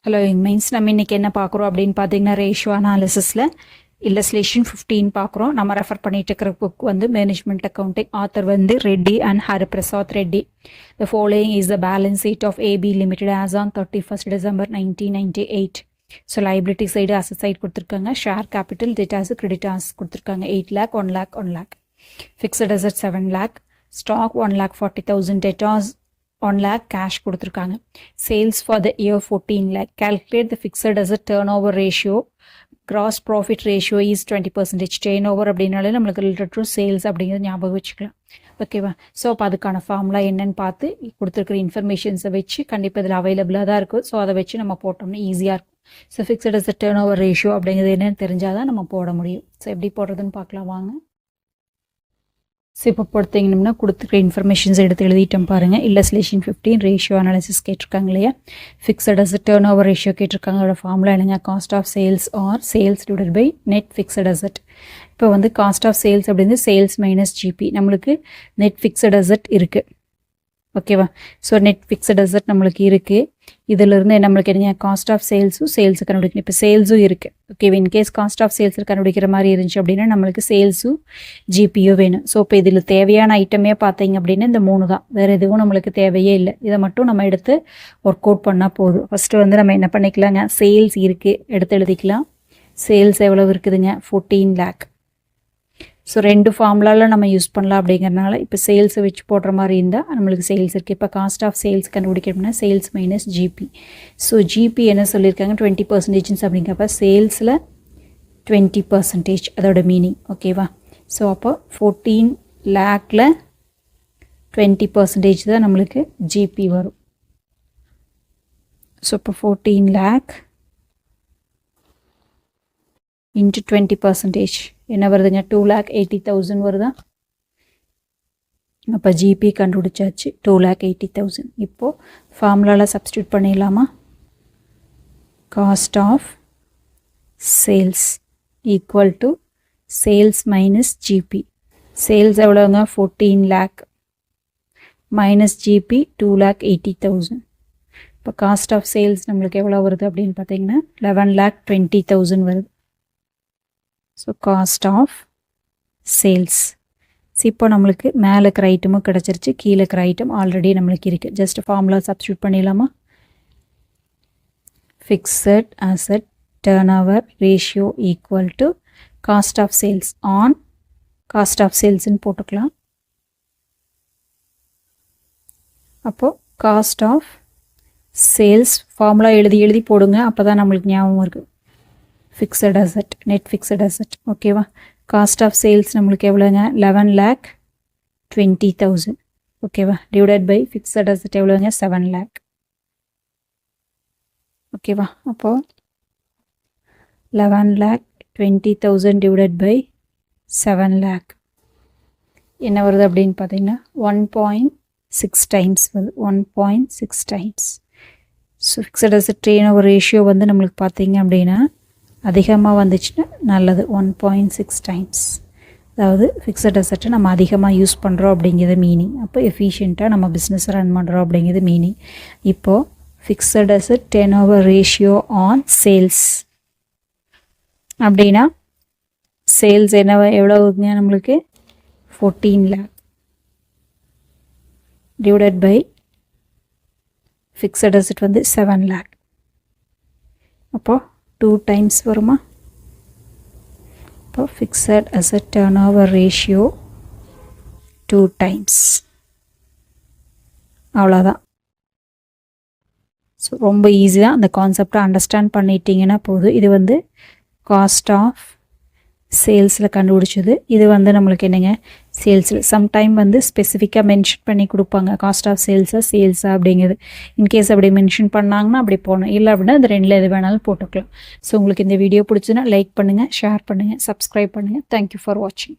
Hello means நம்ம இன்றைக்கி என்ன பார்க்குறோம் அப்படின்னு பார்த்தீங்கன்னா ரேஷியோ அனாலிசிஸில் இல்லஸ்லேஷன் 15 பார்க்குறோம். நம்ம ரெஃபர் பண்ணிட்டு இருக்கிற புக் வந்து மேனேஜ்மெண்ட் அக்கௌண்டிங். ஆத்தர் வந்து Reddy and Hariprasad Reddy. The following is the balance sheet of A B limited as on 31st December 1998. So liability side asset side கொடுத்துருக்காங்க. ஷேர் கேபிட்டல் டெட்டாஸ் கிரெடிட்டாஸ் கொடுத்துருக்காங்க. 8 lakh, 1 lakh, 1 lakh. Fixed asset 7 lakh. Stock 1,40,000. Debtors 1 lakh. Cash கொடுத்துருக்காங்க. Sales for the year 14 lakh. Calculate the fixed asset turnover ratio. Gross profit ratio is 20%. Turnover அப்படின்னாலே நம்மளுக்கு related to sales அப்படிங்கிறது ஞாபகம் வச்சுக்கலாம். ஓகேவா? So அப்போ அதுக்கான ஃபார்முலா என்னன்னு பார்த்து கொடுத்துருக்குற இன்ஃபர்மேஷன்ஸை வச்சு கண்டிப்பாக இதில் அவைலபிளாக தான் இருக்குது. ஸோ அதை வச்சு நம்ம போட்டோம்னா ஈஸியாக இருக்கும். So fixed asset turnover ratio அப்படிங்கிறது என்னன்னு தெரிஞ்சால் தான் நம்ம போட முடியும். ஸோ எப்படி போடுறதுன்னு பார்க்கலாம் வாங்க. ஸோ இப்போ பொறுத்தீங்கன்னா கொடுத்துருக்க இன்ஃபர்மேஷன்ஸ் எடுத்து எழுதிட்டோம் பாருங்கள். இல்லஸ்லேஷன் 15 ரேஷியோ அனாலிசிஸ் கேட்டிருக்காங்க இல்லையா. ஃபிக்ஸட் அசட் டர்ன் ஓவர் ரேஷியோ கேட்டிருக்காங்க. அதோட ஃபார்முலா என்னங்க? Cost of sales or sales divided by net fixed asset. இப்போ வந்து காஸ்ட் ஆஃப் சேல்ஸ் அப்படின்னு சேல்ஸ் மைனஸ் ஜிபி. நம்மளுக்கு நெட் ஃபிக்ஸட் அசட் இருக்குது. ஓகேவா? ஸோ நெட் ஃபிக்ஸட் அசட் நம்மளுக்கு இருக்குது. இதிலிருந்து நம்மளுக்கு என்ன? காஸ்ட் ஆஃப் சேல்ஸும் சேல்ஸு கண்டுபிடிக்கணும். இப்போ சேல்ஸும் இருக்குது. ஓகேவா? இன்கேஸ் காஸ்ட் ஆஃப் சேல்ஸு கண்டுபிடிக்கிற மாதிரி இருந்துச்சு அப்படின்னா நம்மளுக்கு சேல்ஸும் ஜிபியும் வேணும். ஸோ இப்போ இதில் தேவையான ஐட்டமே பார்த்தீங்க அப்படின்னா இந்த 3 தான். வேறு எதுவும் நம்மளுக்கு தேவையே இல்லை. இதை மட்டும் நம்ம எடுத்து ஒர்க் அவுட் பண்ணால் போதும். ஃபஸ்ட்டு வந்து நம்ம என்ன பண்ணிக்கலாங்க? சேல்ஸ் இருக்குது, எடுத்து எழுதிக்கலாம். சேல்ஸ் எவ்வளவு இருக்குதுங்க? 14 lakh. ஸோ 2 ஃபார்முலாவில் நம்ம யூஸ் பண்ணலாம் அப்படிங்கிறனால இப்போ சேல்ஸை வச்சு போடுற மாதிரி இருந்தால் நம்மளுக்கு சேல்ஸ் இருக்குது. இப்போ காஸ்ட் ஆஃப் சேல்ஸ் கண்டுபிடிக்கணும்னா sales minus GP. So GP என்ன சொல்லியிருக்காங்க? 20% அப்படிங்கிறப்ப சேல்ஸில் 20% அதோட மீனிங். ஓகேவா? ஸோ அப்போ 14 lakhல 20% தான் நம்மளுக்கு ஜிபி வரும். ஸோ இப்போ 14 lakh இன்ட்டு 20% என்ன வருதுங்க? 2,80,000 வருதா? அப்போ ஜிபி கண்டுபிடிச்சாச்சு 2,80,000. இப்போது ஃபார்முலாவில் சப்ஸ்டியூட் பண்ணிடலாமா? Cost of sales equal to sales minus GP. Sales எவ்வளோங்க? 14 lakh மைனஸ் ஜிபி 2,80,000. இப்போ காஸ்ட் ஆஃப் சேல்ஸ் நம்மளுக்கு எவ்வளோ வருது அப்படின்னு பார்த்தீங்கன்னா 11,20,000 வருது. So cost of sales. இப்போ நம்மளுக்கு மேலே இருக்கிற ஐட்டமும் கிடச்சிருச்சு, கீழே இருக்கிற ஐட்டம் ஆல்ரெடி நம்மளுக்கு இருக்குது. ஜஸ்ட் ஃபார்முலா சப்ஸ்டியூட் பண்ணிடலாமா? Fixed asset turn over ratio equal to cost of sales on cost of சேல்ஸ்ன்னு போட்டுக்கலாம். அப்போது காஸ்ட் ஆஃப் சேல்ஸ் ஃபார்முலா எழுதி போடுங்க, அப்போ தான் நம்மளுக்கு ஞாபகம் இருக்குது. Fixed asset net fixed asset. ஓகேவா? காஸ்ட் ஆஃப் சேல்ஸ் நம்மளுக்கு எவ்வளோங்க? 11,20,000. ஓகேவா? டிவைடட் பை ஃபிக்ஸட் அசட் எவ்வளோங்க? 7 lakh. ஓகேவா? அப்போது 11,20,000 டிவைடட் பை 7 lakh என்ன வருது அப்படின்னு பார்த்தீங்கன்னா 1.6 times வருது. 1.6 times. So fixed asset turn over ratio வந்து நம்மளுக்கு பார்த்தீங்க அப்படின்னா அதிகமாக வந்துச்சுன்னா நல்லது. 1.6 times. அதாவது ஃபிக்ஸட் அசட்டை நம்ம அதிகமாக யூஸ் பண்ணுறோம் அப்படிங்கிறது மீனிங். அப்போ எஃபிஷியண்ட்டாக நம்ம பிஸ்னஸ் ரன் பண்ணுறோம் அப்படிங்கிறது மீனிங். இப்போது fixed asset turn over ratio on sales அப்படின்னா சேல்ஸ் எவ்வளோங்க நம்மளுக்கு? 14 lakh divided by fixed asset வந்து 7 lakh. அப்போது 2 times வருமா? இப்போ fixed asset turn over ratio 2 times. அவ்வளோதான். ஸோ ரொம்ப ஈஸி தான். அந்த கான்செப்டை அண்டர்ஸ்டாண்ட் பண்ணிட்டீங்கன்னா போதும். இது வந்து காஸ்ட் ஆஃப் சேல்ஸில் கண்டுபிடிச்சது. இது வந்து நம்மளுக்கு என்னங்க? சேல்ஸில் சம்டைம் வந்து ஸ்பெசிஃபிக்காக மென்ஷன் பண்ணி கொடுப்பாங்க. காஸ்ட் ஆஃப் சேல்ஸா அப்படிங்கிறது. இன்கேஸ் அப்படி மென்ஷன் பண்ணாங்கன்னா அப்படி போகணும். இல்லை அப்படின்னா அது 2ல் எது வேணாலும் போட்டுக்கலாம். ஸோ உங்களுக்கு இந்த வீடியோ பிடிச்சுன்னா லைக் பண்ணுங்கள், ஷேர் பண்ணுங்கள், சப்ஸ்கிரைப் பண்ணுங்கள். தேங்க்யூ ஃபார் வாட்சிங்.